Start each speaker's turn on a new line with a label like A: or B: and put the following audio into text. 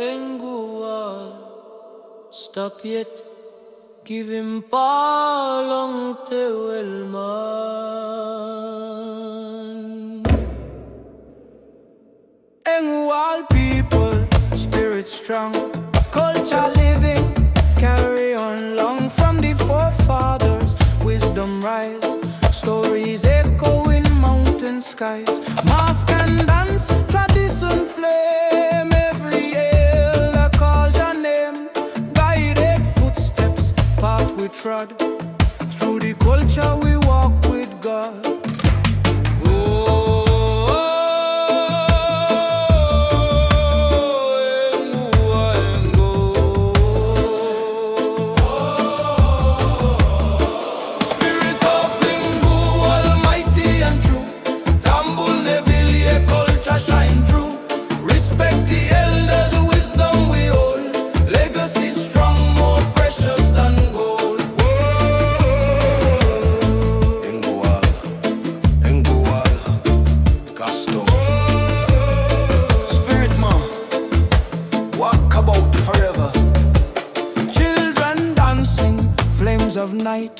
A: Enguwal, stop yet, give him palong te man.
B: Enguwal people, spirit strong, culture living, carry on long from the forefathers. Wisdom rise, stories echo in mountain skies. Mask and dance, tradition flame. Every elder called your name. Guided footsteps, path we trod. Through the culture we walk with God.
A: Spirit of Enguwal, mighty and true. Tambul, Nebilyer, culture shine through. Respect the elders, wisdom we hold. Legacy strong, more precious than gold.
C: Enguwal, Enguwal, Custom. Spirit man, walk about forever.
B: Children dancing, flames of night.